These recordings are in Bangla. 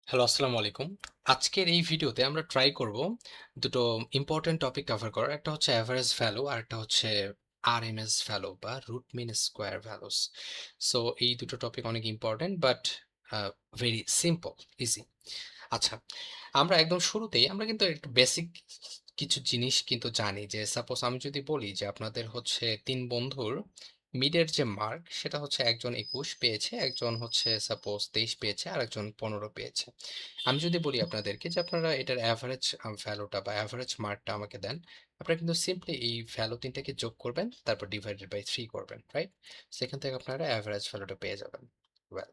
হ্যালো, আসসালামু আলাইকুম। আজকের এই ভিডিওতে আমরা ট্রাই করব দুটো ইম্পর্টেন্ট টপিক কভার করার। একটা হচ্ছে এভারেজ ভ্যালু আর একটা হচ্ছে আরএমএস ভ্যালু বা root mean square values. So এই দুটো টপিক অনেক important but very simple, easy. আচ্ছা, আমরা একদম শুরুতেই আমরা কিন্তু একটু বেসিক কিছু জিনিস কিন্তু জানি যে সাপোজ আমি যদি বলি যে আপনাদের হচ্ছে ৩ বন্ধুর মিডের যে মার্ক সেটা হচ্ছে একজন ২১ পেয়েছে, একজন হচ্ছে সাপোজ ২৩ পেয়েছে আর একজন ১৫ পেয়েছে। আমি যদি বলি আপনাদেরকে যে আপনারা এটার এভারেজ ভ্যালুটা বা এভারেজ মার্কটা আমাকে দেন, আপনারা কিন্তু সিম্পলি এই ভ্যালু ৩টাকে যোগ করবেন, তারপর ডিভাইডেড বাই ৩ করবেন, রাইট? সেখান থেকে আপনারা এভারেজ ভ্যালুটা পেয়ে যাবেন। ওয়েল,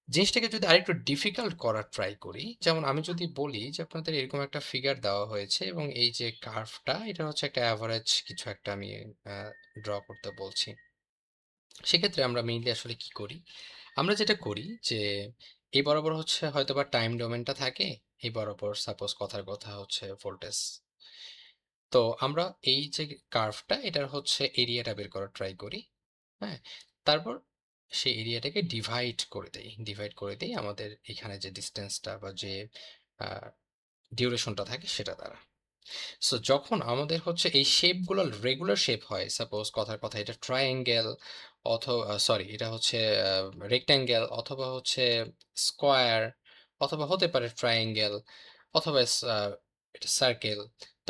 জিনিসটাকে যদি আরেকটু ডিফিকাল্ট করার ট্রাই করি, যেমন আমি যদি বলি যে আপনাদের এরকম একটা ফিগার দেওয়া হয়েছে এবং এই যে কার্ভটা এটা হচ্ছে একটা অ্যাভারেজ কিছু একটা আমি ড্র করতে বলছি। সেক্ষেত্রে আমরা মেইনলি আসলে কি করি? আমরা যেটা করি যে এই বরাবর হচ্ছে হয়তোবা টাইম ডোমেনটা থাকে, এই বরাবর সাপোজ কথার কথা হচ্ছে ভোল্টেজ। তো আমরা এই যে কার্ভটা এটার হচ্ছে এরিয়াটা বের করার ট্রাই করি। হ্যাঁ? তারপর সেই এরিয়াটাকে ডিভাইড করে দেই আমাদের এখানে যে ডিসটেন্সটা বা যে আ ডিউরেশনটা থাকে সেটা দ্বারা। সো যখন আমাদের হচ্ছে এই শেপগুলো রেগুলার শেপ হয়, সাপোজ কথার কথা এটা ট্রায়াঙ্গেল সরি এটা হচ্ছে রেক্ট্যাঙ্গেল অথবা হচ্ছে স্কোয়ার অথবা হতে পারে ট্রায়াঙ্গেল অথবা এটা সার্কেল,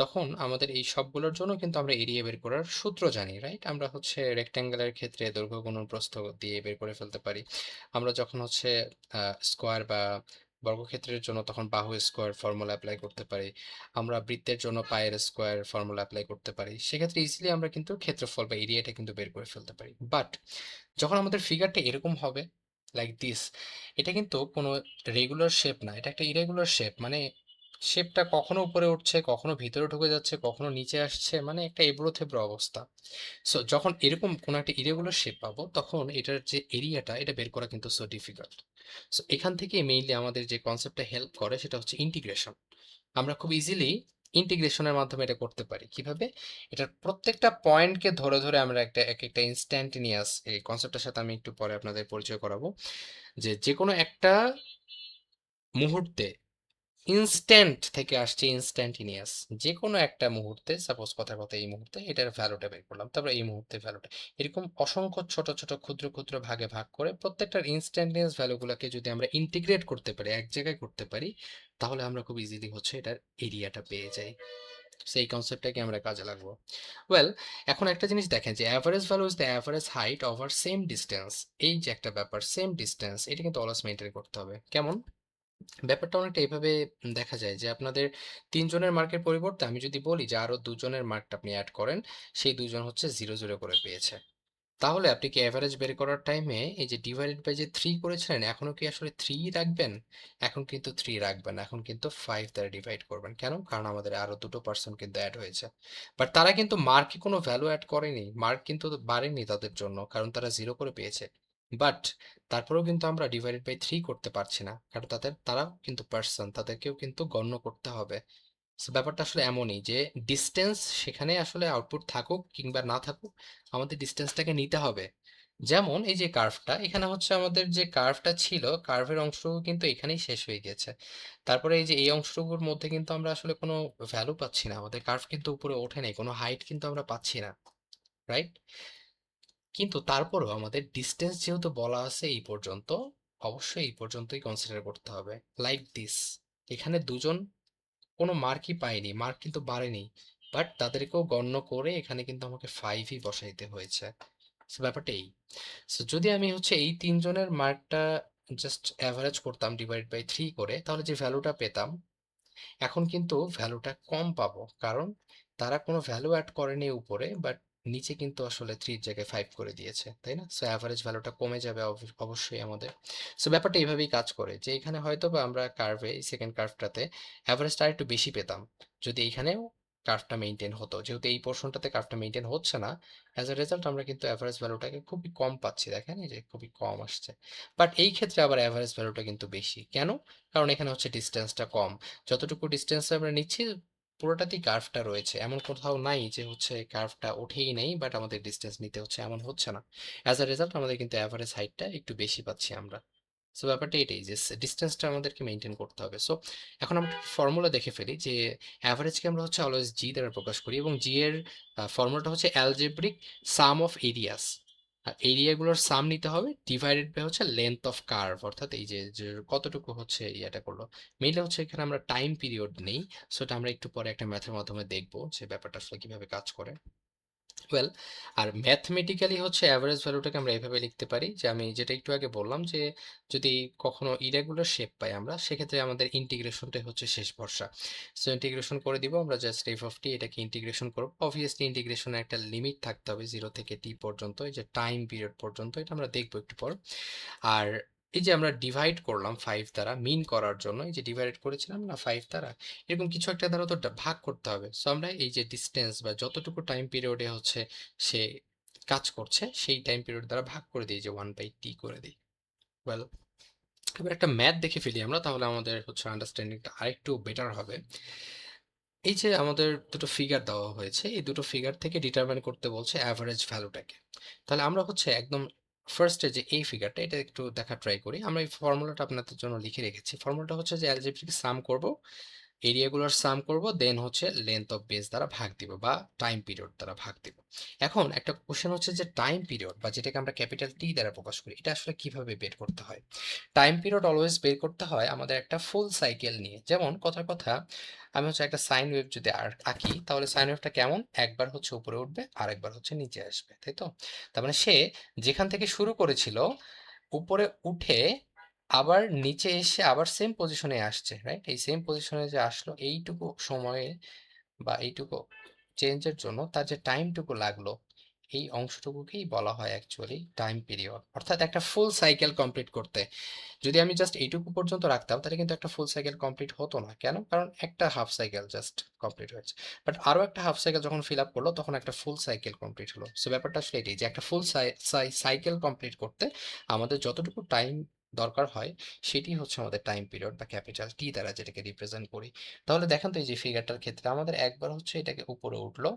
তখন আমাদের এই সবগুলোর জন্য কিন্তু আমরা এরিয়া বের করার সূত্র জানি, রাইট? আমরা হচ্ছে রেক্ট্যাঙ্গেলের ক্ষেত্রে দৈর্ঘ্য গুণন প্রস্থ দিয়ে বের করে ফেলতে পারি। আমরা যখন হচ্ছে স্কোয়ার বা বর্গক্ষেত্রের জন্য তখন বাহু স্কোয়ার ফর্মুলা অ্যাপ্লাই করতে পারি। আমরা বৃত্তের জন্য পায়ের স্কোয়ার ফর্মুলা অ্যাপ্লাই করতে পারি। সেক্ষেত্রে ইজিলি আমরা কিন্তু ক্ষেত্রফল বা এরিয়াটা কিন্তু বের করে ফেলতে পারি। বাট যখন আমাদের ফিগারটা এরকম হবে, লাইক দিস, এটা কিন্তু কোনো রেগুলার শেপ না। এটা একটা ইরেগুলার শেপ। মানে শেপটা কখনো উপরে উঠছে, কখনো ভিতরে ঢুকে যাচ্ছে, কখনো নিচে আসছে। মানে একটা এবড়ো-থেবড়ো অবস্থা। সো যখন এরকম কোনো একটা ইরেগুলার শেপ পাবো, তখন এটার যে এরিয়াটা এটা বের করা কিন্তু সো ডিফিকাল্ট। সো এখান থেকেই মেইনলি আমাদের যে কনসেপ্টটা হেল্প করে সেটা হচ্ছে ইন্টিগ্রেশন। আমরা খুব ইজিলি ইন্টিগ্রেশনের মাধ্যমে এটা করতে পারি। কিভাবে? এটার প্রত্যেকটা পয়েন্টকে ধরে, ধরে আমরা একটা একেকটা ইনস্ট্যান্টেনিয়াস এই কনসেপ্টটার সাথে আমি একটু পরে আপনাদের পরিচয় করাবো। যে যেকোনো একটা মুহূর্তে ইনস্ট্যান্ট থেকে আসছে ইনস্ট্যান্টেনিয়াস। যেকোনো একটা মুহূর্তে সাপোজ কথার কথা এই মুহূর্তে এটার ভ্যালুটা বের করলাম। তারপর এই মুহূর্তে ভ্যালুটা। এরকম অসংখ্য ছোট, ছোট ক্ষুদ্র, ক্ষুদ্র ভাগে ভাগ করে প্রত্যেকটার ইনস্ট্যান্টেনিয়াস ভ্যালুগুলাকে যদি আমরা ইন্টিগ্রেট করতে পারি, এক জায়গায় করতে পারি, তাহলে আমরা খুব ইজিলি হচ্ছে এটার এরিয়াটা পেয়ে যাই। সেই কনসেপ্টটাকে আমরা কাজে লাগবো। ওয়েল, এখন একটা জিনিস দেখেন যে average value is the average height over same distance. এই যে একটা ব্যাপার সেম ডিসটেন্স এটা কিন্তু অলওয়েজ মেইনটেইন করতে হবে। কেমন? ব্যাপারটা অনেকটা এভাবে দেখা যায় যে আপনাদের ৩ জনের মার্কের পরিবর্তে আমি যদি বলি যে আরো ২ জনের মার্কটা আপনি এড করেন, সেই ২ জন হচ্ছে 0, 0 করে পেয়েছে। তাহলে আপনি কি এভারেজ বের করার টাইমে এই যে ডিভাইডেড বাই যে 3 করেছিলেন, এখনো কি আসলে 3 রাখবেন? এখন কিন্তু 3 রাখবেন না। এখন কিন্তু 5 দ্বারা ডিভাইড করবেন। কেন? কারণ আমাদের আরো ২ টো পারসন কিন্তু এড হয়েছে। বাট তারা কিন্তু মার্কে কোনো ভ্যালু এড করেনি। মার্ক কিন্তু বাড়েনি তাদের জন্য। কারণ তারা 0 করে পেয়েছে। বাট তারপরেও কিন্তু আমরা ডিভাইডেড বাই 3 করতে পারছি না। কারণ তারাও কিন্তু পারসন। তাদেরকেও কিন্তু গণ্য করতে হবে। সো ব্যাপারটা আসলে এমনই যে ডিসটেন্স সেখানে আসলে আউটপুট থাকুক কিংবা না থাকুক, আমাদের ডিসটেন্সটাকে নিতে হবে। যেমন এই যে কার্ভটা, এখানে হচ্ছে আমাদের যে কার্ভটা ছিল, কার্ভের অংশটুকু কিন্তু এখানেই শেষ হয়ে গিয়েছে। তারপরে এই যে এই অংশটুকুর মধ্যে কিন্তু আমরা আসলে কোনো ভ্যালু পাচ্ছি না। আমাদের কার্ভ কিন্তু উপরে ওঠে নাই। কোনো হাইট কিন্তু আমরা পাচ্ছি না। রাইট? কিন্তু তারপরেও আমাদের ডিসটেন্স যেহেতু বলা আছে এই পর্যন্ত, অবশ্যই এই পর্যন্তই কনসিডার করতে হবে। Like this. এখানে দুজন কোনো মার্কই পায়নি। মার্ক কিন্তু বাড়েনি। বাট তাদেরকেও গণ্য করে এখানে কিন্তু আমাকে 5 ই বসাইতে হয়েছে। সো ব্যাপারটা এই। সো যদি আমি হচ্ছে এই ৩ জনের মার্কটা জাস্ট এভারেজ করতাম ডিভাইড বাই 3 করে, তাহলে যে ভ্যালুটা পেতাম, এখন কিন্তু ভ্যালুটা কম পাবো। কারণ তারা কোনো ভ্যালু এড করেনি উপরে, বাট নিচে কিন্তু আসলে 3 এর জায়গায় 5 করে দিয়েছে। তাই না? সো এভারেজ ভ্যালুটা কমে যাবে অবশ্যই আমাদের। সো ব্যাপারটা এভাবেই কাজ করে যে এখানে হয়তোবা আমরা কার্ভে এই সেকেন্ড কার্ভটাতে এভারেজটা আরেকটু বেশি পেতাম। যদি এইখানেও কার্ভটা মেইনটেইন হতো। যেহেতু এই পোরশনটাতে কার্ভটা মেইনটেইন হচ্ছে না, অ্যাজ আ রেজাল্ট আমরা কিন্তু এভারেজ ভ্যালুটাকে খুবই কম পাচ্ছি। দেখেন এই যে খুবই কম আসছে। বাট এই ক্ষেত্রে আবার এভারেজ ভ্যালুটা কিন্তু বেশি। কেন? কারণ এখানে হচ্ছে ডিসটেন্সটা কম। যতটুকু ডিসটেন্স আমরা নিচ্ছি পুরোটাতেই কার্ভটা রয়েছে। এমন কোথাও নাই যে হচ্ছে কার্ভটা উঠেই নেই বাট আমাদের ডিসটেন্স নিতে হচ্ছে, এমন হচ্ছে না। অ্যাজ আ রেজাল্ট আমাদের কিন্তু এভারেজ হাইটটা একটু বেশি পাচ্ছি আমরা। সো ব্যাপারটা এটাই যে ডিসটেন্সটা আমাদেরকে মেনটেন করতে হবে। সো এখন আমরা ফর্মুলা দেখে ফেলি যে অ্যাভারেজকে আমরা হচ্ছে অলওয়েজ জি দ্বারা প্রকাশ করি এবং জি এর ফর্মুলাটা হচ্ছে অ্যালজেব্রিক সাম অফ এরিয়াস। আর এরিয়াগুলোর সাম নিতে হবে ডিভাইডেড বাই হচ্ছে লেন্থ অফ কার্ভ, অর্থাৎ এই যে যে কতটুকু হচ্ছে ইয়েটা করলো। মেইনলি হচ্ছে এখানে আমরা টাইম পিরিয়ড নেই। সো এটা আমরা একটু পরে একটা ম্যাথের মাধ্যমে দেখবো যে ব্যাপারটা আসলে কিভাবে কাজ করে। ওয়েল, আর ম্যাথমেটিক্যালি হচ্ছে অ্যাভারেজ ভ্যালুটাকে আমরা এভাবে লিখতে পারি যে আমি যেটা একটু আগে বললাম যে যদি কখনো ইরেগুলার শেপ পাই আমরা, সেক্ষেত্রে আমাদের ইন্টিগ্রেশনটাই হচ্ছে শেষ ভরসা। সো ইন্টিগ্রেশন করে দিব আমরা, জাস্ট এফ অফ টি এটাকে ইন্টিগ্রেশন করব। অবভিয়াসলি ইন্টিগ্রেশনের একটা লিমিট থাকতে হবে 0 থেকে টি পর্যন্ত, এই যে টাইম পিরিয়ড পর্যন্ত, এটা আমরা দেখবো একটু পর। আর এই যে আমরা ডিভাইড করলাম 5 দ্বারা মিন করার জন্য, এই যে ডিভাইড করেছিলাম না 5 দ্বারা, এরকম কিছু একটা দ্বারা তো ভাগ করতে হবে। সো আমরা এই যে ডিসটেন্স বা যতটুকু টাইম পিরিয়ডে হচ্ছে সে কাজ করছে সেই টাইম পিরিয়ড দ্বারা ভাগ করে দিই, যে 1/t করে দিই। ওয়েল, এবার একটা ম্যাথ দেখে ফেলি আমরা, তাহলে আমাদের হচ্ছে আন্ডারস্ট্যান্ডিংটা আরেকটু বেটার হবে। এই যে আমাদের দুটো ফিগার দেওয়া হয়েছে, এই দুটো ফিগার থেকে ডিটারমাইন করতে বলছে অ্যাভারেজ ভ্যালুটাকে। তাহলে আমরা হচ্ছে একদম ফার্স্টে যে এই ফিগারটা, এটা একটু দেখা ট্রাই করি। আমরা এই ফর্মুলাটা আপনাদের জন্য লিখে রেখেছি। ফর্মুলাটা হচ্ছে যে অ্যালজেব্রিক সাম করব, এরিয়াগুলোর সাম করব, দেন হচ্ছে লেন্থ অফ বেস দ্বারা ভাগ দিব বা টাইম পিরিয়ড দ্বারা ভাগ দিব। এখন একটা কোশ্চেন হচ্ছে যে টাইম পিরিয়ড বা যেটাকে আমরা ক্যাপিটাল টি দ্বারা প্রকাশ করি, এটা আসলে কিভাবে বের করতে হয়। টাইম পিরিয়ড অলওয়েজ বের করতে হয় আমাদের একটা ফুল সাইকেল নিয়ে। যেমন কথার কথা, আমি হচ্ছে একটা সাইন ওয়েভ যদি আঁকি, তাহলে সাইন ওয়েভটা কেমন, একবার হচ্ছে উপরে উঠবে আর একবার হচ্ছে নিচে আসবে, তাই তো? তার মানে সে যেখান থেকে শুরু করেছিল উপরে উঠে আবার নিচে এসে আবার সেম পজিশনে আসছে, রাইট? এই সেম পজিশনে যে আসলো, এইটুকু সময়ে বা এইটুকু চেঞ্জের জন্য তার যে টাইমটুকু লাগলো, এই অংশটুকুকেই বলা হয় অ্যাকচুয়ালি টাইম পিরিয়ড। অর্থাৎ একটা ফুল সাইকেল কমপ্লিট করতে যদি আমি জাস্ট এইটুকু পর্যন্ত রাখতাম, তাহলে কিন্তু একটা ফুল সাইকেল কমপ্লিট হতো না। কেন? কারণ একটা হাফ সাইকেল জাস্ট কমপ্লিট হয়েছে। বাট আরো একটা হাফ সাইকেল যখন ফিল আপ করলো, তখন একটা ফুল সাইকেল কমপ্লিট হলো। সো ব্যাপারটা আসলে এটাই যে একটা ফুল সাইকেল কমপ্লিট করতে আমাদের যতটুকু টাইম দরকার হয়, সেটি হচ্ছে আমাদের টাইম পিরিয়ড বা ক্যাপিটাল টি দ্বারা যেটাকে রিপ্রেজেন্ট করি। তাহলে দেখেন তো এই যে ফিগারটার ক্ষেত্রে আমাদের একবার হচ্ছে এটাকে উপরে উঠলো,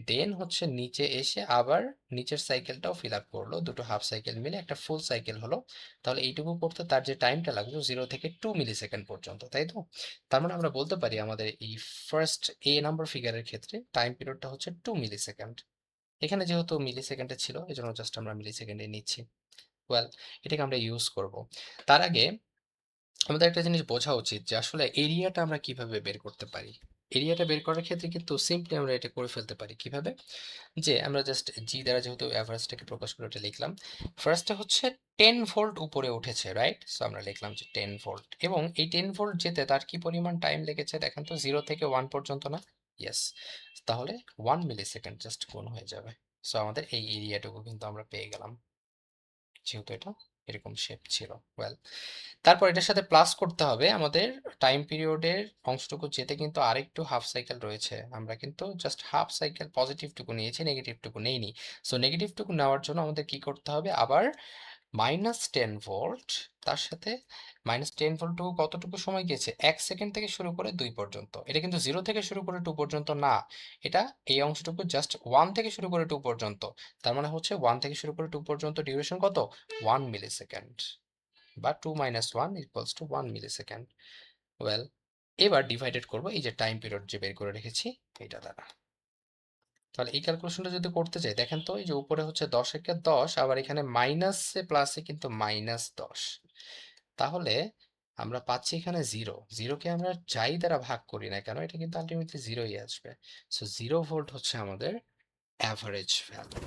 দেন হচ্ছে নিচে এসে আবার নিচের সাইকেলটাও ফিল আপ করলো, দুটো হাফ সাইকেল মিলে একটা ফুল সাইকেল হলো। তাহলে এইটুকু করতে তার যে টাইমটা লাগলো 0 থেকে 2 মিলি সেকেন্ড পর্যন্ত, তাই তো? তার মানে আমরা বলতে পারি আমাদের এই ফার্স্ট এ নাম্বার ফিগারের ক্ষেত্রে টাইম পিরিয়ডটা হচ্ছে 2 মিলি সেকেন্ড। এখানে যেহেতু মিলি সেকেন্ডে ছিল, এজন্য জাস্ট আমরা মিলি সেকেন্ডে নিচ্ছি। ওয়েল, এটাকে আমরা ইউজ করব। তার আগে আমাদের একটা জিনিস বোঝা উচিত যে আসলে এরিয়াটা আমরা কিভাবে বের করতে পারি। এরিয়াটা বের করার ক্ষেত্রে কিন্তু সিম্পলি আমরা এটা করে ফেলতে পারি। কিভাবে? যে আমরা জাস্ট জি দ্বারা যেহেতু অ্যাভারেজটাকে প্রকাশ করে ওটা লিখলাম। ফার্স্টে হচ্ছে 10 ভোল্ট উপরে উঠেছে, রাইট? সো আমরা লিখলাম যে 10 ভোল্ট, এবং এই 10 ভোল্ট যেতে তার কি পরিমাণ টাইম লেগেছে দেখেন তো, 0 থেকে 1 পর্যন্ত না? ইয়েস। তাহলে 1 মিলি সেকেন্ড জাস্ট গুণ হয়ে যাবে। সো আমাদের এই এরিয়াটুকু কিন্তু আমরা পেয়ে গেলাম, যেহেতু এটা এরকম শেপ ছিল। ওয়েল, তারপর এটার সাথে প্লাস করতে হবে আমাদের টাইম পিরিয়ডের অংশটুকু যেতে কিন্তু আরেকটু হাফ সাইকেল রয়েছে। আমরা কিন্তু জাস্ট হাফ সাইকেল পজিটিভটুকু নিয়েছি, নেগেটিভটুকু নেইনি। সো নেগেটিভটুকু নেওয়ার জন্য আমাদের কি করতে হবে, আবার -10 ভোল্ট, তার সাথে -10 ভোল্টটুকু কতটুকু সময় গিয়েছে, 1 সেকেন্ড থেকে শুরু করে 2 পর্যন্ত। এটা কিন্তু 0 থেকে শুরু করে 2 পর্যন্ত না, এটা এই অংশটুকু জাস্ট 1 থেকে শুরু করে 2 পর্যন্ত। তার মানে হচ্ছে 1 থেকে শুরু করে 2 পর্যন্ত ডিউরেশন কত, 1 মিলি সেকেন্ড, বা 2 - 1 equals to 1 millisecond. Well, এবার ডিভাইডেড করব এই যে টাইম পিরিয়ড যে বের করে রেখেছি এটা দ্বারা। তাহলে এই ক্যালকুলেশনটা যদি করতে চাই, দেখেন তো এই যে উপরে হচ্ছে 10 একে 10, আবার এখানে মাইনাসে প্লাসে কিন্তু -10। তাহলে আমরা পাচ্ছি এখানে 0। 0 কে আমরা যাই দ্বারা ভাগ করি না কেন, এটা কিন্তু আলটিমেটলি 0ই আসবে। সো 0 ভোল্ট হচ্ছে আমাদের অ্যাভারেজ ভ্যালু।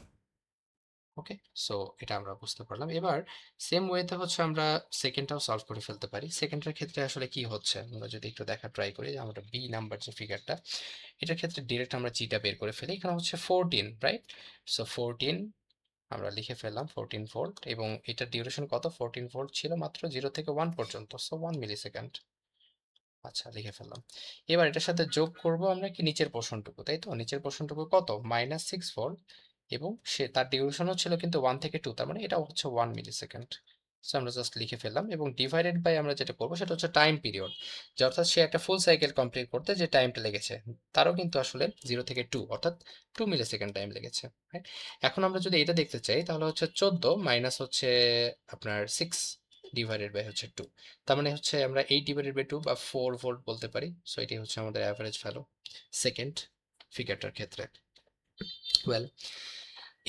ওকে, সো এটা আমরা বুঝতে পারলাম। এবার সেম ওয়েতে হচ্ছে আমরা সেকেন্ডটাও সলভ করে ফেলতে পারি। সেকেন্ডের ক্ষেত্রে আসলে কি হচ্ছে আমরা যদি একটু দেখা ট্রাই করি, আমরা বি নাম্বার যে ফিগারটা, এটার ক্ষেত্রে ডিরেক্ট আমরা জিটা বের করে ফেলি। এখানে হচ্ছে 14, রাইট? সো 14 আমরা লিখে ফেললাম 14 ভোল্ট, এবং এটার ডিউরেশন কত, 14 ভোল্ট ছিল মাত্র 0 থেকে 1 পর্যন্ত, সো 1 মিলি সেকেন্ড। আচ্ছা, লিখে ফেললাম। এবার এটার সাথে যোগ করব আমরা কি নিচের পোর্শনটুকু, তাই তো? নিচের পোর্শনটুকু কত, -6 ভোল্ট, এবং সে তার ডিউরেশনও ছিল কিন্তু 1 থেকে 2, তার মানে এটাও হচ্ছে 1 মিলি সেকেন্ড। সো আমরা জাস্ট লিখে ফেললাম, এবং ডিভাইডেড বাই আমরা যেটা করবো সেটা হচ্ছে টাইম পিরিয়ড, যে অর্থাৎ সে একটা ফুল সাইকেল কমপ্লিট করতে যে টাইমটা লেগেছে, তারও কিন্তু আসলে 0 থেকে 2 অর্থাৎ 2 মিলি সেকেন্ড টাইম লেগেছে, রাইট? এখন আমরা যদি এটা দেখতে চাই, তাহলে হচ্ছে 14 মাইনাস হচ্ছে আপনার 6, ডিভাইডেড বাই হচ্ছে 2। তার মানে হচ্ছে আমরা 8 ডিভাইডেড বাই 2 বা 4 ভোল্ট বলতে পারি। সো এটাই হচ্ছে আমাদের অ্যাভারেজ ভ্যালু সেকেন্ড ফিগারটার ক্ষেত্রে। ওয়েল,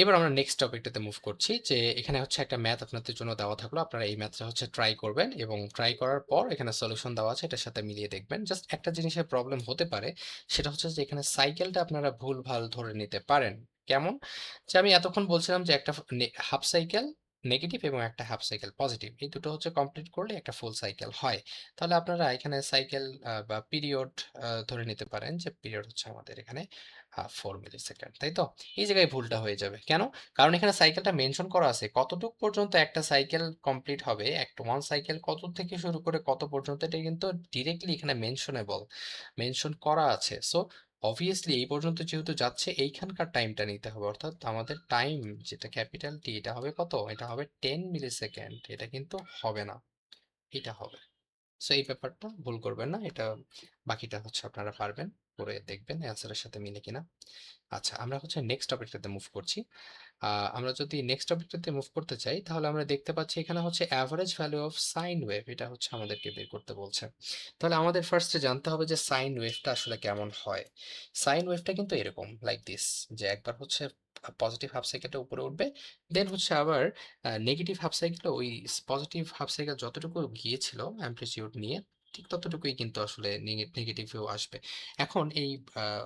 এবার আমরা নেক্সট টপিকটাতে মুভ করছি, যে এখানে হচ্ছে একটা ম্যাথ আপনাদের জন্য দেওয়া থাকলো, আপনারা এই ম্যাথটা হচ্ছে ট্রাই করবেন এবং ট্রাই করার পর এখানে সলিউশন দেওয়া আছে, এটার সাথে মিলিয়ে দেখবেন। জাস্ট একটা জিনিসের প্রবলেম হতে পারে, সেটা হচ্ছে যে এখানে সাইকেলটা আপনারা ভুলভাল ধরে নিতে পারেন। কেমন? যে আমি এতক্ষণ বলছিলাম যে একটা হাফ সাইকেল নেগেটিভ এবং একটা হাফ সাইকেল পজিটিভ, এই দুটো হচ্ছে কমপ্লিট করলে একটা ফুল সাইকেল হয়। তাহলে আপনারা এখানে সাইকেল বা পিরিয়ড ধরে নিতে পারেন, যে পিরিয়ড হচ্ছে আমাদের এখানে 4 মিলি সেকেন্ড, তাই তো? এই জায়গায় ভুলটা হয়ে যাবে কেন? কারণ এখানে সাইকেলটা মেনশন করা আছে কতটুক পর্যন্ত একটা সাইকেল কমপ্লিট হবে, একটা ওয়ান সাইকেল কত থেকে শুরু করে কত পর্যন্ত, এটা কিন্তু ডিরেক্টলি এখানে মেনশনেবল, মেনশন করা আছে। সো অবভিয়াসলি এই পর্যন্ত যেহেতু যাচ্ছে, এইখানকার টাইমটা নিতে হবে, অর্থাৎ আমাদের টাইম যেটা ক্যাপিটাল টি, এটা হবে কত? এটা হবে 10 মিলি সেকেন্ড, এটা কিন্তু হবে না, এটা হবে। সো এই ব্যাপারটা ভুল করবেন না, এটা বাকিটা হচ্ছে আপনারা পারবেন, করে দেখবেন অ্যান্সারের সাথে মিলে কিনা। আচ্ছা, আমরা হচ্ছে নেক্সট টপিকটাতে মুভ করছি। আমরা যদি নেক্সট টপিকটাতে মুভ করতে চাই, তাহলে আমরা দেখতে পাচ্ছি এখানে হচ্ছে average value of sine wave, এটা হচ্ছে আমাদেরকে বের করতে বলছে। তাহলে আমাদের ফার্স্টে জানতে হবে যে সাইন ওয়েভটা আসলে কেমন হয়। সাইন ওয়েভটা কিন্তু এরকম লাইক দিস, যে একবার হচ্ছে পজিটিভ হাফ সাইকেলটা উপরে উঠবে, দেন হচ্ছে আবার নেগেটিভ হাফ সাইকেলটা ওই পজিটিভ হাফ সাইকেল যতটুকু গিয়েছিল অ্যামপ্লিটিউড নিয়ে, ঠিক ততটুকুই কিন্তু আসলে নেগেটিভেও আসবে। এখন এই আহ,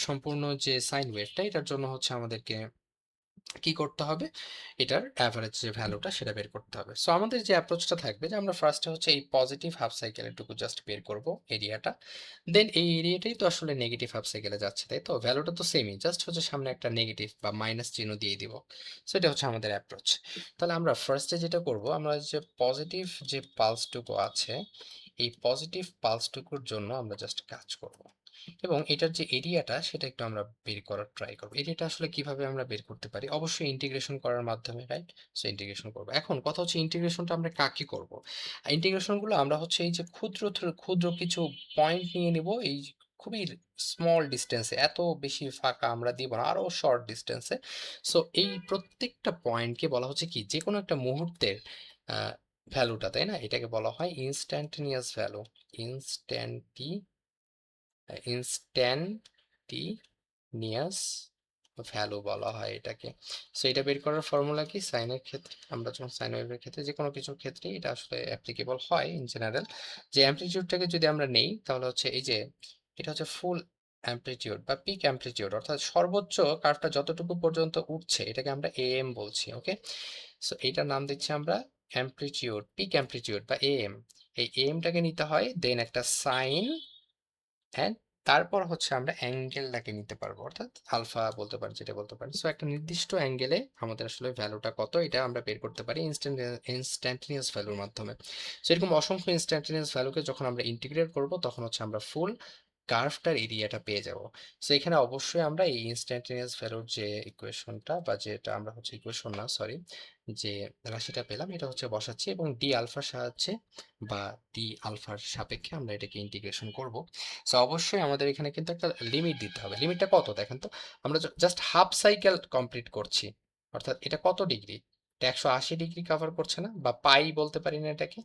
সম্পূর্ণ যে সাইন ওয়েভটা, এটার জন্য হচ্ছে আমাদেরকে কি করতে হবে, এটার অ্যাভারেজ যে ভ্যালুটা সেটা বের করতে হবে। সো আমাদের যে অ্যাপ্রোচটা থাকবে, যে আমরা ফার্স্টে হচ্ছে এই পজিটিভ হাফ সাইকেলের টুকু জাস্ট বের করব এরিয়াটা, দেন এই এরিয়াটাই তো আসলে নেগেটিভ হাফ সাইকেলে যাচ্ছে, তাই তো? ভ্যালুটা তো সেমই, জাস্ট হচ্ছে সামনে একটা নেগেটিভ বা মাইনাস চিহ্ন দিয়ে দিব। সো এটা হচ্ছে আমাদের অ্যাপ্রোচ। তাহলে আমরা ফার্স্টে যেটা করব, আমরা যে পজিটিভ যে পালসটুকু আছে, এই পজিটিভ পালসটুকুর জন্য আমরা জাস্ট কাজ করব এবং এটার যে এরিয়াটা সেটা একটু আমরা বের করার ট্রাই করবো। এরিয়াটা আসলে কিভাবে আমরা বের করতে পারি? অবশ্যই ইন্টিগ্রেশন করার মাধ্যমে, রাইট? সো ইন্টিগ্রেশন করবো। এখন কথা হচ্ছে ইন্টিগ্রেশনটা আমরা কাকে করব? ইন্টিগ্রেশন গুলো আমরা হচ্ছে এই যে ক্ষুদ্র ক্ষুদ্র কিছু পয়েন্ট নিয়ে নিব, এই খুবই স্মল ডিস্টেন্সে, এত বেশি ফাঁকা আমরা দিব না, আরো শর্ট ডিস্টেন্সে। সো এই প্রত্যেকটা পয়েন্টকে বলা হচ্ছে কি, যে কোনো একটা মুহূর্তের ভ্যালুটা, তাই না? এটাকে বলা হয় ইনস্ট্যান্টেনিয়াস ভ্যালু, ইনস্ট্যান্টি ইনস্ট্যান্টিনিয়াস ভ্যালু বলা হয় এটাকে। সো এটা বের করার ফর্মুলা কি? সাইনের ক্ষেত্রে, আমরা যখন সাইন ওয়েভের ক্ষেত্রে, যে কোনো কিছুর ক্ষেত্রে এটা আসলে অ্যাপ্লিকেবল হয় ইন জেনারেল, যে অ্যামপ্লিটিউডটাকে যদি আমরা নেই, তাহলে হচ্ছে এই যে এটা হচ্ছে ফুল অ্যামপ্লিটিউড বা পিক অ্যামপ্লিটিউড, অর্থাৎ সর্বোচ্চ কার্ভটা যতটুকু পর্যন্ত উঠছে, এটাকে আমরা এএম বলছি। ওকে, সো এইটার নাম দিচ্ছি আমরা অ্যামপ্লিটিউড, পিক অ্যামপ্লিটিউড বা এএম। এই এএমটাকে নিতে হয়, দেন একটা সাইন, হ্যাঁ, তারপর হচ্ছে আমরা অ্যাঙ্গেলটাকে নিতে পারবো, অর্থাৎ আলফা বলতে পারি, যেটা বলতে পারি। সো একটা নির্দিষ্ট অ্যাঙ্গেলে আমাদের আসলে ভ্যালুটা কত, এটা আমরা বের করতে পারি ইনস্ট্যান্টেনিয়াস ভ্যালুর মাধ্যমে। সো এরকম অসংখ্য ইনস্ট্যান্টেনিয়াস ভ্যালুকে যখন আমরা ইন্টিগ্রেট করব, তখন হচ্ছে আমরা ফুল কার্ভটার এরিয়াটা পেয়ে যাব। সো এখানে অবশ্যই আমরা এই ইনস্ট্যান্টেনিয়াস ভ্যালুর যে ইকুয়েশনটা, বা যেটা আমরা হচ্ছে ইকুয়েশন না, সরি, যে রাশিটা পেলাম, এটা হচ্ছে বসাচ্ছি এবং ডি আলফার সাহায্যে বা ডি আলফার সাপেক্ষে আমরা এটাকে ইন্টিগ্রেশন করব। সো অবশ্যই আমাদের এখানে কিন্তু একটা লিমিট দিতে হবে। লিমিটটা কত দেখেন তো? আমরা জাস্ট হাফ সাইকেল কমপ্লিট করছি, অর্থাৎ এটা কত ডিগ্রি? এটা 180 ডিগ্রি কভার করছে না, বা পাই বলতে পারি না এটাকে?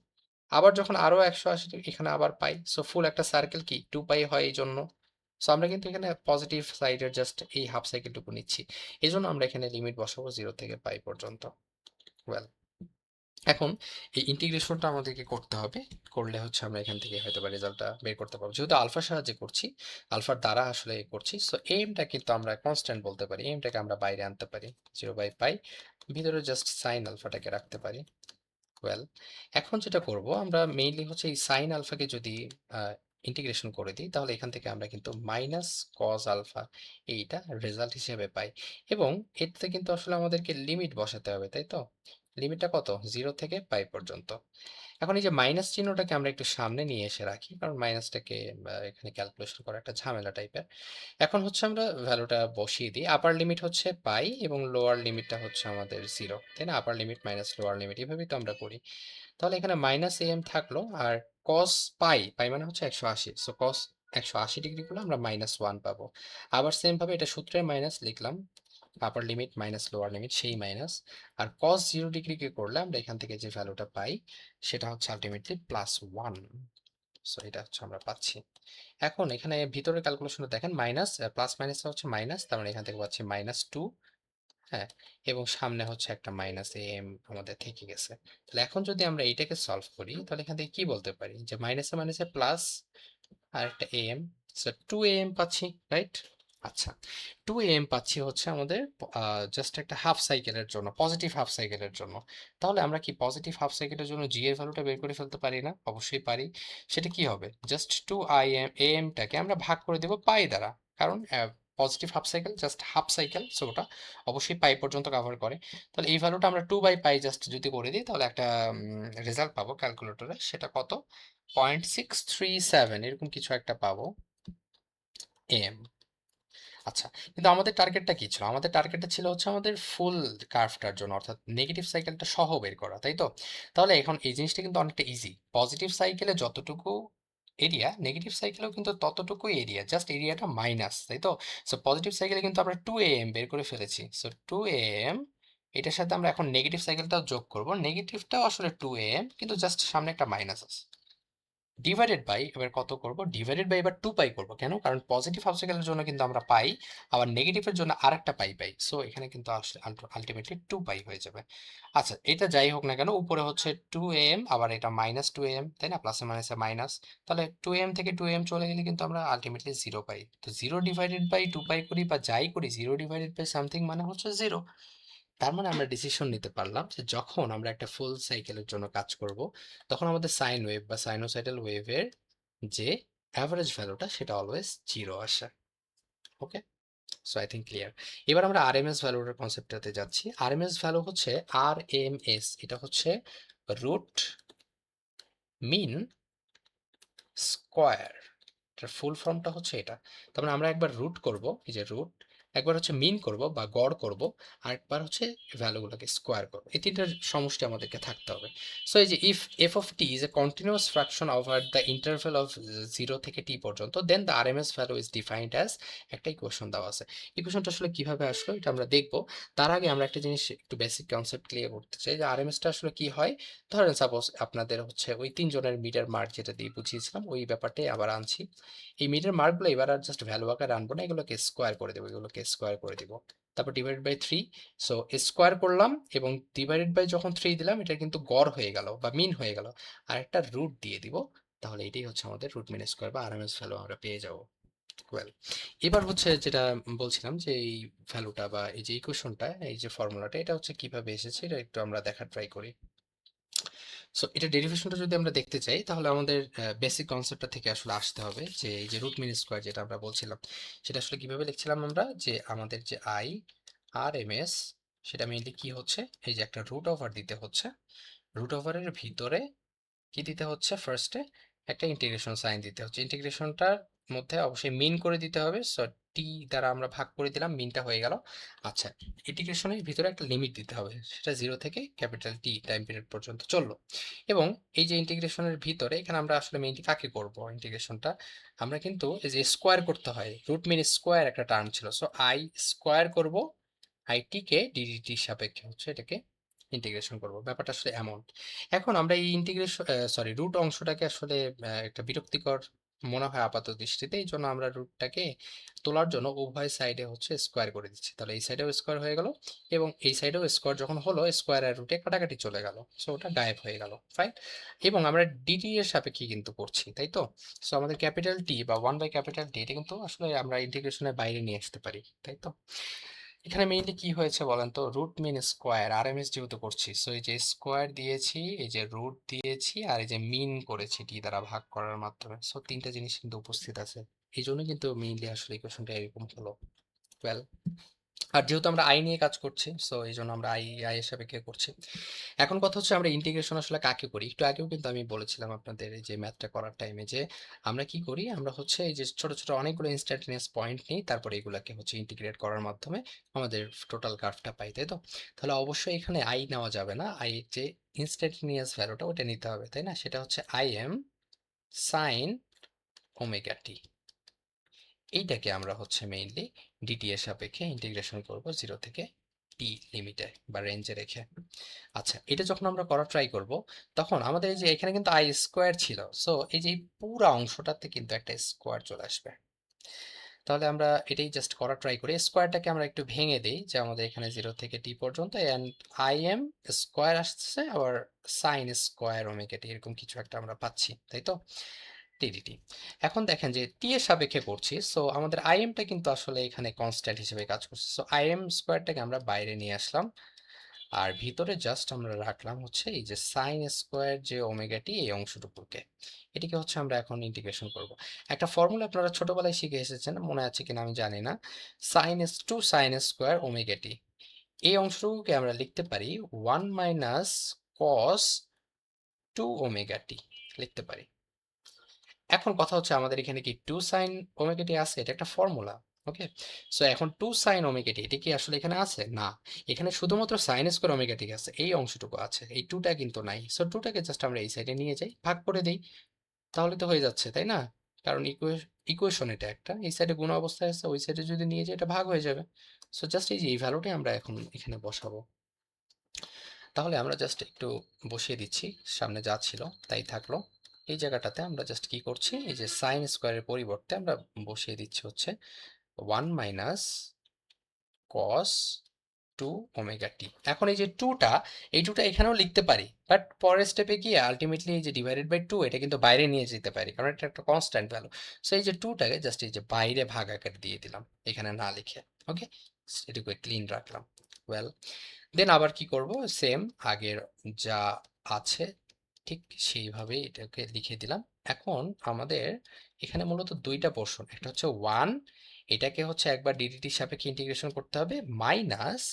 আবার যখন আরো 180 ডিগ্রি, এখানে আবার পাই। সো ফুল একটা সার্কেল কি 2 পাই হয় এই জন্য। সো আমরা কিন্তু এখানে পজিটিভ সাইডের জাস্ট এই হাফ সাইকেলটুকু নিচ্ছি, এই জন্য আমরা এখানে লিমিট বসাবো 0 থেকে পাই পর্যন্ত। ওয়েল, এখন এই ইন্টিগ্রেশনটা আমাদেরকে করতে হবে, করলে হচ্ছে আমরা এখান থেকে হয়তো বা রেজাল্টটা বের করতে পারবো, যেহেতু আলফার সাহায্যে করছি, আলফার দ্বারা আসলে করছি। সো এমটা কিন্তু আমরা কনস্ট্যান্ট বলতে পারি, এমটাকে আমরা বাইরে আনতে পারি, 0/পাই, ভিতরে জাস্ট সাইন আলফাটাকে রাখতে পারি। ওয়েল, এখন যেটা করব, আমরা মেইনলি হচ্ছে এই সাইন আলফাকে যদি ইন্টিগ্রেশন করে দিই, তাহলে এখান থেকে আমরা কিন্তু মাইনাস কজ আলফা এইটা রেজাল্ট হিসেবে পাই, এবং এতে কিন্তু আসলে আমাদেরকে লিমিট বসাতে হবে, তাই তো? লিমিটটা কত? 0 থেকে পাই পর্যন্ত। এখন এই যে মাইনাস চিহ্নটাকে আমরা একটু সামনে নিয়ে এসে রাখি, কারণ মাইনাসটাকে এখানে ক্যালকুলেশন করা একটা ঝামেলা টাইপের। এখন হচ্ছে আমরা ভ্যালুটা বসিয়ে দিই। আপার লিমিট হচ্ছে পাই এবং লোয়ার লিমিটটা হচ্ছে আমাদের 0, তাই না? আপার লিমিট মাইনাস লোয়ার লিমিট, এভাবেই তো আমরা করি। তাহলে এখানে মাইনাস এম থাকলো, আর কস পাই, পাই মানে হচ্ছে 180, সো কস 180 ডিগ্রি করলে আমরা -1 পাবো। আবার সেম ভাবে এটা সূত্রে মাইনাস লিখলাম, আপার লিমিট মাইনাস লোয়ার লিমিট সেই মাইনাস, আর কস 0 ডিগ্রি কে করলে আমরা এখান থেকে যে ভ্যালুটা পাই সেটা হচ্ছে আলটিমেটলি +1। সো এটা হচ্ছে আমরা পাচ্ছি। এখন এখানে ভিতরের ক্যালকুলেশনটা দেখেন, মাইনাস প্লাস মাইনাসটা হচ্ছে মাইনাস, তার মানে এখান থেকে পাচ্ছি -2। হ্যাঁ, এবং সামনে হচ্ছে একটা -am আমাদের থেকে গেছে। তাহলে এখন যদি আমরা এইটাকে সলভ করি তাহলে এখান থেকে কি বলতে পারি যে মাইনাসে মাইনাসে প্লাস আর একটা am, সো 2am পাচ্ছি, রাইট? আচ্ছা, 2am পাচ্ছি হচ্ছে আমাদের জাস্ট একটা হাফ সাইকেলের জন্য, পজিটিভ হাফ সাইকেলের জন্য। তাহলে আমরা কি পজিটিভ হাফ সাইকেলের জন্য জি এর ভ্যালুটা বের করে ফেলতে পারি না? অবশ্যই পারি। সেটা কি হবে, জাস্ট 2am টাকে আমরা ভাগ করে দেব পাই দ্বারা, কারণ positive half cycle just half cycle, so ওটা অবশ্যই পাই পর্যন্ত কভার করে। তাহলে এই ভ্যালুটা আমরা 2/পাই জাস্ট যদি করে দিই তাহলে একটা রেজাল্ট পাবো ক্যালকুলেটরে, সেটা কত, 0.637 এরকম কিছু একটা পাবো এম। আচ্ছা, কিন্তু আমাদের টার্গেটটা কি ছিল? আমাদের টার্গেটটা ছিল হচ্ছে আমাদের ফুল কার্ভটার জন্য, অর্থাৎ নেগেটিভ সাইকেলটা সহ বের করা, তাই তো? তাহলে এখন এই জিনিসটা কিন্তু অনেকটা ইজি। পজিটিভ সাইকেলে যতটুকু এরিয়া, নেগেটিভ সাইকেলেও কিন্তু ততটুকুই এরিয়া, জাস্ট এরিয়াটা মাইনাস, তাই তো? সো পজিটিভ সাইকেলে কিন্তু আমরা 2am বের করে ফেলেছি। সো 2am, এটার সাথে আমরা এখন নেগেটিভ সাইকেলটাও যোগ করব। নেগেটিভটাও আসলে 2am, কিন্তু জাস্ট সামনে একটা মাইনাস আছে। ডিভাইডেড বাই, এবার কত করব, ডিভাইডেড বাই এবার 2 পাই করব, কেন? কারণ পজিটিভ হাফ সাইকেলের জন্য কিন্তু আমরা পাই, আবার নেগেটিভের জন্য আরেকটা পাই পাই, সো এখানে কিন্তু আলটিমেটলি 2 পাই হয়ে যাবে। আচ্ছা, এটা যাই হোক না কেন, উপরে হচ্ছে 2am, আবার এটা -2am, তাই না? প্লাসে মাইনাসে মাইনাস, তাহলে 2am থেকে 2am চলে গেলে কিন্তু আমরা আলটিমেটলি 0 পাই। তো 0 ডিভাইডেড বাই 2 পাই করি বা যাই করি, 0 ডিভাইডেড বাই সামথিং মানে হচ্ছে 0। তার মানে আমরা ডিসিশন নিতে পারলাম যে যখন আমরা একটা ফুল সাইকেলের জন্য কাজ করব, তখন আমাদের সাইন ওয়েভ বা সাইনোসয়েডাল ওয়েভের যে অ্যাভারেজ ভ্যালুটা সেটা অলওয়েজ 0 আসে। ওকে, সো আই থিঙ্ক ক্লিয়ার। এবার আমরা আরএমএস ভ্যালুর কনসেপ্টটাতে যাচ্ছি। আরএমএস ভ্যালু হচ্ছে আরএমএস, এটা হচ্ছে রুট মিন স্কোয়ার, এটার ফুল ফর্মটা হচ্ছে এটা। তার মানে আমরা একবার রুট করব, এই যে রুট, একবার হচ্ছে মিন করব বা গড় করব, আর একবার হচ্ছে ভ্যালুগুলোকে স্কোয়ার করব। এই তিনটার সমষ্টি আমাদেরকে থাকতে হবে। সো এই যে if f of t is a continuous fraction over the interval of 0 থেকে টি পর্যন্ত, then the RMS value is defined as, একটা ইকুয়েশন দেওয়া আছে। ইকুয়েশনটা আসলে কিভাবে আসলো এটা আমরা দেখব। তার আগে আমরা একটা জিনিস একটু বেসিক কনসেপ্ট ক্লিয়ার করতে চাই যে আরএমএসটা আসলে কি হয়। ধরেন সাপোজ আপনাদের হচ্ছে ওই তিনজনের মিটার মার্ক যেটা দিয়ে বুঝিয়েছিলাম ওই ব্যাপারটাই আবার আনছি। এই মিটার মার্কগুলো এবার আর জাস্ট ভ্যালু আকারে আনবো না, এগুলোকে স্কোয়ার করে দেবো, এগুলোকে স্কোয়ার করে দিব, তারপর ডিভাইডেড বাই 3। সো স্কোয়ার করলাম এবং ডিভাইডেড বাই যখন 3 দিলাম এটা কিন্তু গড় হয়ে গেল বা মিন হয়ে গেল, আর একটা রুট দিয়ে দিব। তাহলে এটাই হচ্ছে আমাদের রুট মিন স্কোয়ার বা আরএমএস ভ্যালু আমরা পেয়ে যাবো। ওয়েল, এবার হচ্ছে যেটা বলছিলাম যে এই ভ্যালুটা বা এই যে ইকুয়েশনটা, এই যে ফর্মুলাটা, এটা হচ্ছে কিভাবে এসেছে এটা একটু আমরা দেখার ট্রাই করি। সো এটা ডেরিভেশনটা যদি আমরা দেখতে চাই তাহলে আমাদের বেসিক কনসেপ্টটা থেকে আসলে আসতে হবে, যে এই যে রুট মিন স্কোয়ার যেটা আমরা বলছিলাম সেটা আসলে কিভাবে লিখছিলাম আমরা, যে আমাদের যে আই আর এম এস, সেটা মেইনলি কি হচ্ছে, এই যে একটা রুট ওভার দিতে হচ্ছে, রুট ওভারের ভিতরে কি দিতে হচ্ছে, ফার্স্টে একটা ইন্টিগ্রেশন সাইন দিতে হচ্ছে, ইন্টিগ্রেশনটার মধ্যে অবশ্যই মিন করে দিতে হবে। সো টি দ্বারা আমরা ভাগ করে দিলাম, মিনটা হয়ে গেল। আচ্ছা, ইন্টিগ্রেশনের ভিতরে একটা লিমিট দিতে হবে, সেটা 0 থেকে ক্যাপিটাল টি টাইম পিরিয়ড পর্যন্ত চললো। এবং এই যে ইন্টিগ্রেশনের ভিতরে এখানে আমরা আসলে মেইনলি কাকে করব ইন্টিগ্রেশনটা, আমরা কিন্তু এই যে স্কোয়ার করতে হয়, রুট মিন স্কোয়ার একটা টার্ম ছিল, সো আই স্কোয়ার করব, আইটি কে ডিডিটির সাপেক্ষে হচ্ছে এটাকে ইন্টিগ্রেশন করব, ব্যাপারটা আসলে এমন। এখন আমরা এই ইন্টিগ্রেশন, সরি, রুট অংশটাকে আসলে একটা বিরক্তিকর মনে হয় আপাত দৃষ্টিতে, এই জন্য আমরা রুটটাকে তোলার জন্য উভয় সাইডে হচ্ছে স্কোয়ার করে দিচ্ছি, তাহলে এই সাইডেও স্কোয়ার হয়ে গেল এবং এই সাইডেও স্কোয়ার যখন হলো, স্কোয়ার আর রুটে কাটাকাটি চলে গেল, সো ওটা গায়েব হয়ে গেল, ফাইন। এবং আমরা ডিটি এর সাপেক্ষে কিন্তু করছি, তাই তো? সো আমাদের ক্যাপিটাল টি বা 1/ক্যাপিটাল টি এটা কিন্তু আসলে আমরা ইন্টিগ্রেশনের বাইরে নিয়ে আসতে পারি, তাই তো? এখানে মেইনলি কি হয়েছে বলেন তো, রুট মিন স্কোয়ার আরএমএস যেহেতু করছি, সো এই যে স্কোয়ার দিয়েছি, এই যে রুট দিয়েছি, আর এই যে মিন করেছি টি দ্বারা ভাগ করার মাধ্যমে, সো তিনটা জিনিস কিন্তু উপস্থিত আছে, এই জন্য কিন্তু মেইনলি আসলে ইকুয়েশনটা এরকম হলো। ওয়েল, আর যেহেতু আমরা আই নিয়ে কাজ করছি, সো এই জন্য আমরা আই এর সাপেক্ষে করছি। এখন কথা হচ্ছে আমরা ইন্টিগ্রেশন আসলে কাকে করি, একটু আগেও কিন্তু আমি বলেছিলাম আপনাদের এই যে ম্যাথটা করার টাইমে, যে আমরা কি করি, আমরা হচ্ছে এই যে ছোট ছোট অনেকগুলো ইনস্ট্যান্টিনিয়াস পয়েন্ট নিই, তারপরে এগুলাকে হচ্ছে ইন্টিগ্রেট করার মাধ্যমে আমাদের টোটাল গ্রাফটা পাই, তাই তো? তাহলে অবশ্যই এখানে আই নেওয়া যাবে না, আই যে ইনস্ট্যান্টিনিয়াস ভ্যালুটা ওটা নিতে হবে, তাই না? সেটা হচ্ছে I am sine omega t. এইটাকে আমরা হচ্ছে মেইনলি ডিটি এর সাপেক্ষে ইন্টিগ্রেশন করব 0 থেকে টি লিমিটে বা রেঞ্জে রেখে। আচ্ছা, এটা যখন আমরা করা ট্রাই করব, তখন আমাদের এই যে এখানে কিন্তু আই স্কোয়ার ছিল, সো এই যে এই পুরা অংশটাতে কিন্তু একটা স্কোয়ার চলে আসবে। তাহলে আমরা এটাই জাস্ট করা ট্রাই করি। স্কোয়ারটাকে আমরা একটু ভেঙে দিই, যে আমাদের এখানে 0 থেকে টি পর্যন্ত, এন্ড আই এম স্কোয়ার আসছে, আবার সাইন স্কোয়ার ওমেগা টি এরকম কিছু একটা আমরা পাচ্ছি, তাই তো? টিডিটি। এখন দেখেন যে টি এর সাপেক্ষে করছি, সো আমাদের আই এমটা কিন্তু আসলে এখানে কনস্ট্যান্ট হিসেবে কাজ করছে, সো আই এম স্কোয়ারটাকে আমরা বাইরে নিয়ে আসলাম, আর ভিতরে জাস্ট আমরা রাখলাম হচ্ছে এই যে সাইন স্কোয়ার যে ওমেগা টি এই অংশটুকুকে। এটিকে হচ্ছে আমরা এখন ইন্টিগ্রেশন করব। একটা ফর্মুলা আপনারা ছোটবেলায় শিখে এসেছেন, মনে আছে কিনা আমি জানি না। সাইন স্কোয়ার ওমেগা টি, এই অংশটুকুকে আমরা লিখতে পারি 1 - cos 2 ওমেগা টি লিখতে পারি। এখন কথা হচ্ছে আমাদের এখানে কি 2 sin ওমেগা টি আছে? এটা একটা ফর্মুলা। ওকে, সো এখন 2 sin ওমেগা টি এটা কি আসলে এখানে আছে? না, এখানে শুধুমাত্র সাইন স্কোয়ার ওমেগা টি আছে, এই অংশটুকু আছে, এই টুটা কিন্তু নাই। সো টুটাকে জাস্ট আমরা এই সাইডে নিয়ে যাই, ভাগ করে দিই, তাহলে তো হয়ে যাচ্ছে, তাই না? কারণ ইকুয়েশন এটা একটা, এই সাইডে গুণ অবস্থায় আছে, ওই সাইডে যদি নিয়ে যাই এটা ভাগ হয়ে যাবে। সো জাস্ট এই যে এই ভ্যালুটাই আমরা এখন এখানে বসাবো। তাহলে আমরা জাস্ট একটু বসিয়ে দিচ্ছি, সামনে যা ছিল তাই থাকলো। এই জায়গাটাতে আমরা জাস্ট কি করছি, এই যে সাইন স্কোয়ারের পরিবর্তে আমরা বসিয়ে দিচ্ছি হচ্ছে 1 - cos 2 ওমেগা টি। এখন এই যে টুটা, এই টুটা এখানেও লিখতে পারি, বাট পরের স্টেপে গিয়ে আলটিমেটলি এই যে ডিভাইডেড বাই টু এটা কিন্তু বাইরে নিয়ে যেতে পারি, কারণ এটা একটা কনস্ট্যান্ট ভ্যালু। সো এই যে টুটাকে জাস্ট এই যে বাইরে ভাগ আকারে দিয়ে দিলাম, এখানে না লিখে। ওকে, এটুকু ক্লিন রাখলাম। ওয়েল, দেন আবার কি করব, সেম আগের যা আছে ঠিক সেইভাবেই এটাকে লিখে দিলাম। এখন আমাদের এখানে মূলত দুইটা পোর্শন, একটা হচ্ছে ওয়ান, এটাকে হচ্ছে একবার ডিডিটির সাপেক্ষে ইন্টিগ্রেশন করতে হবে, মাইনাস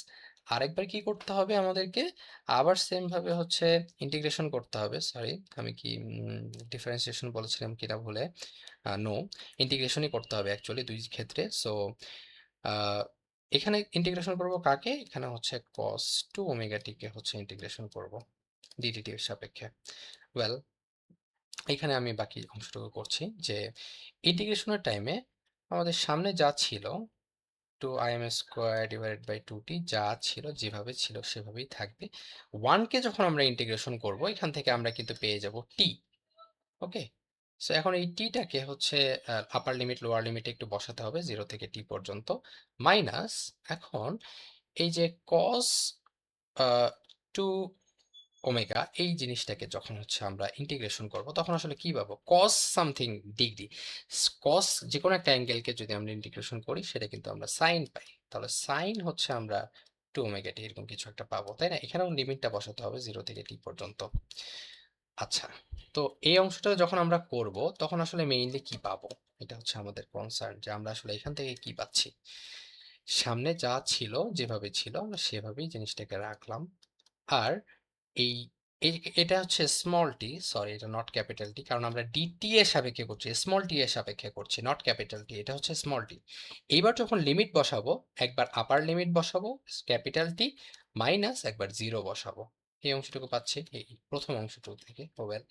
আরেকবার কি করতে হবে আমাদেরকে, আবার সেম ভাবে হচ্ছে ইন্টিগ্রেশন করতে হবে। সরি, আমি কি ডিফারেন্সিয়েশন বলেছিলাম কিনা ভুলে, নো, ইন্টিগ্রেশনই করতে হবে অ্যাকচুয়ালি দুই ক্ষেত্রে। সো এখানে ইন্টিগ্রেশন করব কাকে, এখানে হচ্ছে cos 2 ওমেগা টি কে হচ্ছে ইন্টিগ্রেশন করব ডিডিটি এর সাপেক্ষে। ওয়েল, এখানে আমি বাকি অংশটুকু করছি, যে ইন্টিগ্রেশনের টাইমে আমাদের সামনে যা ছিল 2im square divided by 2t, যা ছিল যেভাবে ছিল সেভাবেই থাকবে। 1 কে যখন আমরা ইন্টিগ্রেশন করব এখান থেকে আমরা কিন্তু পেয়ে যাব t। ওকে, সো এখন এই টিটাকে হচ্ছে আপার লিমিট লোয়ার লিমিটে একটু বসাতে হবে 0 থেকে t পর্যন্ত, মাইনাস এখন এই যে cos 2 ওমেগা এই জিনিসটাকে যখন হচ্ছে আমরা ইন্টিগ্রেশন করব তখন আসলে কি পাবো, cos সামথিং ডিগ্রি। cos যে কোনো একটা অ্যাঙ্গেলকে যদি আমরা ইন্টিগ্রেশন করি সেটা কিন্তু আমরা সাইন পাই, তাহলে সাইন হচ্ছে আমরা 2 ওমেগা টি এরকম কিছু একটা পাবো, তাই না? এখানেও লিমিটটা বসাতে হবে 0 থেকে t পর্যন্ত। আচ্ছা, তো এই অংশটা যখন আমরা করব তখন আসলে মেইনলি কি পাবো, এটা হচ্ছে আমাদের কনসার্ন, যে আমরা আসলে এখান থেকে কি পাচ্ছি। সামনে যা ছিল যেভাবে ছিল আমরা সেভাবেই জিনিসটাকে রাখলাম, আর এই এটা হচ্ছে স্মল টি, সরি এটা নট ক্যাপিটাল টি, কারণ আমরা ডিটি এর সাপেক্ষে করছি, স্মল টি এর সাপেক্ষে করছি, নট ক্যাপিটাল টি, এটা হচ্ছে স্মল টি। এইবার যখন লিমিট বসাবো, একবার আপার লিমিট বসাবো ক্যাপিটাল টি, মাইনাস একবার জিরো বসাবো, এই অংশটুকু পাচ্ছি এই প্রথম অংশটুকু থেকে। ওয়েল,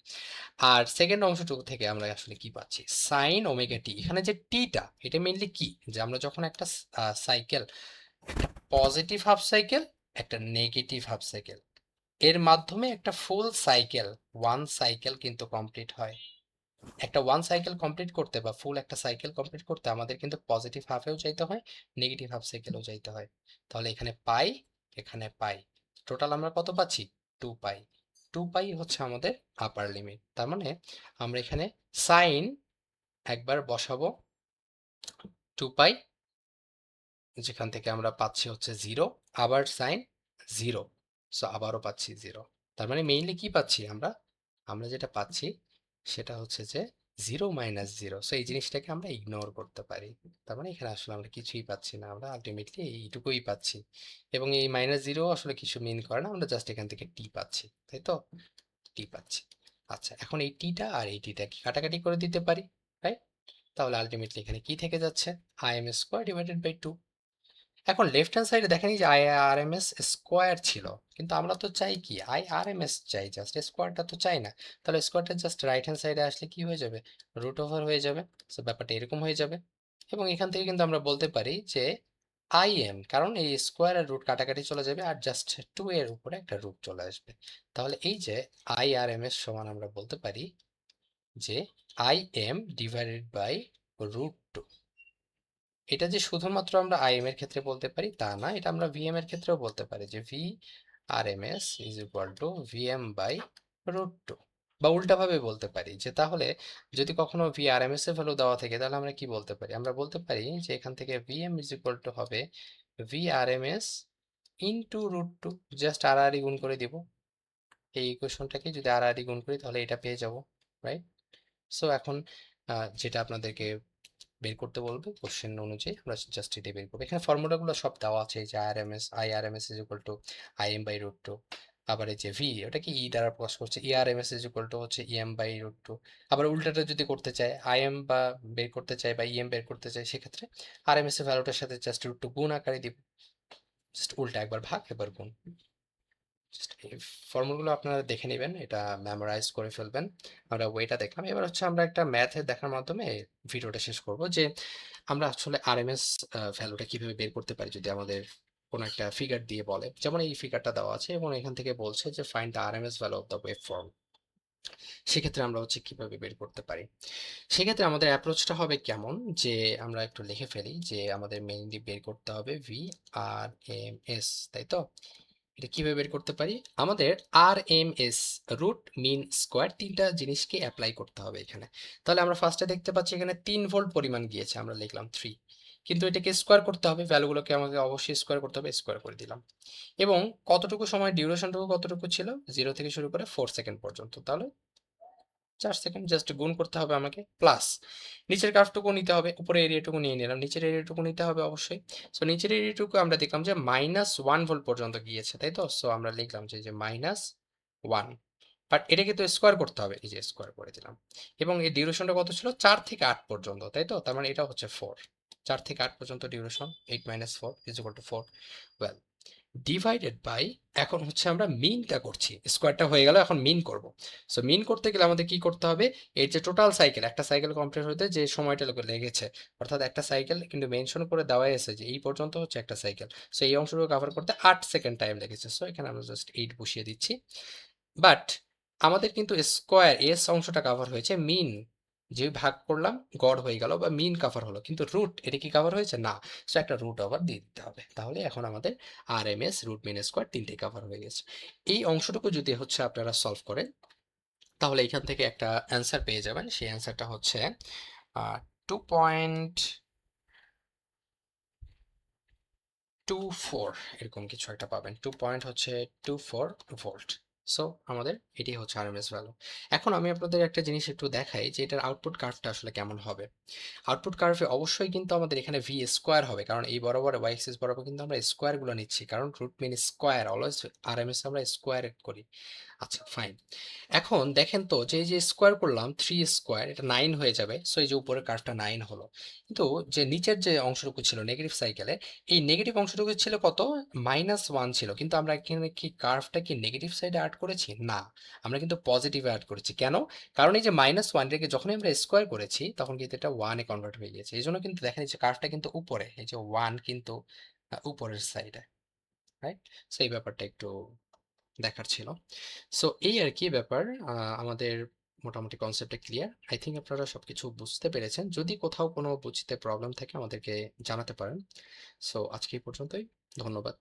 আর সেকেন্ড অংশটুকু থেকে আমরা আসলে কি পাচ্ছি, সাইন ওমেগা টি। এখানে যে টিটা এটা মেইনলি কি, যে আমরা যখন একটা সাইকেল, একটা পজিটিভ হাফ সাইকেল, একটা নেগেটিভ হাফ সাইকেল, এর মাধ্যমে একটা ফুল সাইকেল, ওয়ান সাইকেল কিন্তু কমপ্লিট হয়। একটা ওয়ান সাইকেল কমপ্লিট করতে বা ফুল একটা সাইকেল কমপ্লিট করতে আমাদের কিন্তু পজিটিভ হাফেও যাইতে হয়, নেগেটিভ হাফ সাইকেলও যাইতে হয়। তাহলে এখানে পাই, এখানে পাই, টোটাল আমরা কত পাচ্ছি, 2 পাই। 2 পাই হচ্ছে আমাদের আপার লিমিট, তার মানে আমরা এখানে সাইন একবার বসাবো 2 পাই, যেখান থেকে আমরা পাচ্ছি হচ্ছে জিরো, আবার সাইন জিরো, সো আবারও পাচ্ছি জিরো। তার মানে মেইনলি কি পাচ্ছি আমরা, আমরা যেটা পাচ্ছি সেটা হচ্ছে যে 0 - 0, সো এই জিনিসটাকে আমরা ইগনোর করতে পারি। তার মানে এখানে আসলে আমরা কিছুই পাচ্ছি না, আমরা আলটিমেটলি এইটুকুই পাচ্ছি, এবং এই -0 আসলে কিছু মিন করে না, আমরা জাস্ট এখান থেকে টি পাচ্ছি, তাই তো? টি পাচ্ছি। আচ্ছা, এখন এই টিটা আর এই টিটা কি কাটাকাটি করে দিতে পারি, রাইট? তাহলে আলটিমেটলি এখানে কি থেকে যাচ্ছে, im স্কোয়ার ডিভাইডেড বাই 2। এখন লেফট হ্যান্ড সাইডে দেখেন এই যে I R M S square ছিল, কিন্তু আমরা তো চাই কি আই আর এম এস চাই, জাস্ট স্কোয়ারটা তো চাই না। তাহলে স্কোয়ারটা জাস্ট রাইট হ্যান্ড সাইডে আসলে কি হয়ে যাবে, রুট ওভার হয়ে যাবে। সো ব্যাপারটা এরকম হয়ে যাবে। এবং এখান থেকে কিন্তু আমরা বলতে পারি যে আই এম, কারণ এই স্কোয়ার আর রুট কাটাকাটি চলে যাবে আর জাস্ট 2 এর উপরে একটা রুট চলে আসবে। তাহলে এই যে আই আর এম এর সমান আমরা বলতে পারি যে আই এম ডিভাইডেড বাই √2। এটা যে শুধুমাত্র আমরা আই এম এর ক্ষেত্রে বলতে পারি তা না, এটা আমরা ভি এম এর ক্ষেত্রেও বলতে পারি যে V R M S is equal to V M by √2। বা উল্টাভাবে বলতে পারি যে তাহলে যদি কখনো ভি আর এম এস এর ভ্যালু দেওয়া থাকে তাহলে আমরা কি বলতে পারি, আমরা বলতে পারি যে এখান থেকে V M is equal to হবে V R M S into √2, just আর আর গুণ করে দিব। এই ইকুয়েশনটাকে যদি আর আর গুণ করি তাহলে এটা পেয়ে যাব, রাইট? সো এখন যেটা আপনাদেরকে বের করতে বলবে কোশ্চেন অনুযায়ী আমরা জাস্ট এটাই বের করবো। এখানে ফর্মুলাগুলো সব দেওয়া আছে, এই যে I R M S is equal to I M by √2। আবার এই যে ভি, ওটা কি ই দ্বারা প্রকাশ করছে, E R M S is equal to হচ্ছে ই এম বাই √2। আবার উল্টাটা যদি করতে চাই, আই এম বা বের করতে চাই বা ই এম বের করতে চাই, সেক্ষেত্রে আর এম এস এর ভ্যালুটার সাথে জাস্ট √2 গুণ আকারে দিব, জাস্ট উল্টা, একবার ভাগ একবার গুণ। জাস্ট এই ফর্মুলাগুলো আপনারা দেখে নেবেন, এটা মেমোরাইজ করে ফেলবেন। আমরা ওয়েটা দেখলাম, এবার হচ্ছে আমরা একটা ম্যাথে দেখার মাধ্যমে ভিডিওটা শেষ করব যে আমরা আসলে আরএমএস ভ্যালুটা কিভাবে বের করতে পারি যদি আমাদের কোনো একটা ফিগার দিয়ে বলে, যেমন এই ফিগারটা দেওয়া আছে এবং এখান থেকে বলছে যে find the RMS value of the wave form. সেক্ষেত্রে আমরা হচ্ছে কিভাবে বের করতে পারি, সেক্ষেত্রে আমাদের অ্যাপ্রোচটা হবে কেমন, যে আমরা একটু লিখে ফেলি যে আমাদের মেইনলি বের করতে হবে ভি আর এম এস, তাই তো? এটা কিভাবে বের করতে পারি, আমাদের R M S, root mean square, তিনটা জিনিসকে অ্যাপ্লাই করতে হবে এখানে। তাহলে আমরা ফার্স্টে দেখতে পাচ্ছি এখানে 3 ভোল্ট পরিমাণ গিয়েছে, আমরা লিখলাম 3, কিন্তু এটাকে স্কোয়ার করতে হবে, ভ্যালুগুলোকে আমাকে অবশ্যই স্কোয়ার করতে হবে, স্কোয়ার করে দিলাম। এবং কতটুকু সময়, ডিউরেশনটুকু কতটুকু ছিল, 0 থেকে শুরু করে 4 সেকেন্ড পর্যন্ত, তাহলে 4 সেকেন্ড, জাস্ট গুণ করতে হবে আমাকে, প্লাস নিচের কার্ভটুকু নিতে হবে, উপরে এরিয়াটুকু নিয়ে নিলাম, নিচের এরিয়াটুকু নিতে হবে অবশ্যই। সো নিচের এরিয়াটুকু আমরা দেখলাম যে -1 ভোল্ট পর্যন্ত গিয়েছে, তাই তো? সো আমরা লিখলাম যে -1, বাট এটাকে তো স্কোয়ার করতে হবে, এই যে স্কোয়ার করে দিলাম। এবং এই ডিউরেশনটা কত ছিল, 4 থেকে 8 পর্যন্ত, তাই তো? তার মানে এটা হচ্ছে 4, 4 থেকে 8 পর্যন্ত duration, 8 - 4 is equal to 4। Well, divided by, এখন হচ্ছে আমরা মিনটা করছি, স্কোয়ারটা হয়ে গেল, এখন মিন করব। সো মিন করতে গেলে আমাদের কি করতে হবে, এই যে টোটাল সাইকেল, একটা সাইকেল কমপ্লিট হতে যে সময়টা লেগেছে, অর্থাৎ একটা সাইকেল কিন্তু মেনশন করে দেওয়া আছে যে এই পর্যন্ত হচ্ছে একটা সাইকেল, সো এই অংশটুকু কভার করতে 8 সেকেন্ড টাইম লেগেছে। সো এখানে আমরা জাস্ট 8 বসিয়ে দিচ্ছি। বাট আমাদের কিন্তু স্কোয়ার এস অংশটা কভার হয়েছে, মিন যে ভাগ করলাম গড় হয়ে গেল বা মিন কভার হলো, কিন্তু রুট এটা কি কভার হয়েছে না। সো একটা রুট ওভার দিয়ে দিতে হবে, তাহলে এখন আমাদের R M S, root mean square তিনটেই কভার হয়ে গেছে। এই অংশটুকু যদি হচ্ছে আপনারা সলভ করেন তাহলে এখান থেকে একটা অ্যান্সার পেয়ে যাবেন, সেই অ্যান্সারটা হচ্ছে 2.24 এরকম কিছু একটা পাবেন, 2.24 ভোল্ট। সো আমাদের এটি হচ্ছে আরএমএস ভ্যালু। এখন আমি আপনাদের একটা জিনিস একটু দেখাই যে এটার আউটপুট কার্ভটা আসলে কেমন হবে। আউটপুট কার্ভে অবশ্যই কিন্তু আমাদের এখানে ভি স্কোয়ার হবে, কারণ এই বরাবর ওয়াই এক্সিস বরাবর কিন্তু আমরা স্কোয়ারগুলো নিচ্ছি, কারণ root mean square always RMS আমরা স্কোয়ার করি। আচ্ছা ফাইন, এখন দেখেন তো যে এই যে স্কোয়ার করলাম 3 স্কোয়ার, এটা 9 হয়ে যাবে। সো এই যে উপরের কার্ভটা 9 হলো, কিন্তু যে নিচের যে অংশটুকু ছিল নেগেটিভ সাইকেলে, এই নেগেটিভ অংশটুকু ছিল কত, -1 ছিল, কিন্তু আমরা এখানে কি কার্ভটা কি নেগেটিভ সাইডে অ্যাড করেছি না, আমরা কিন্তু পজিটিভে অ্যাড করেছি। কেন, কারণ এই যে -1 যখনই আমরা স্কোয়ার করেছি তখন কিন্তু এটা 1-এ কনভার্ট হয়ে গেছে, এই জন্য কিন্তু দেখেন এই যে কার্ভটা কিন্তু উপরে, এই যে 1 কিন্তু উপরের সাইডে, রাইট? সো এই ব্যাপারটা একটু দেখার ছিল। সো এই আর কি ব্যাপার, আমাদের মোটামুটি কনসেপ্টটা ক্লিয়ার। আই থিঙ্ক আপনারা সবকিছু বুঝতে পেরেছেন, যদি কোথাও কোনো বুঝতে প্রবলেম থাকে আমাদেরকে জানাতে পারেন। সো আজকে এই পর্যন্তই, ধন্যবাদ।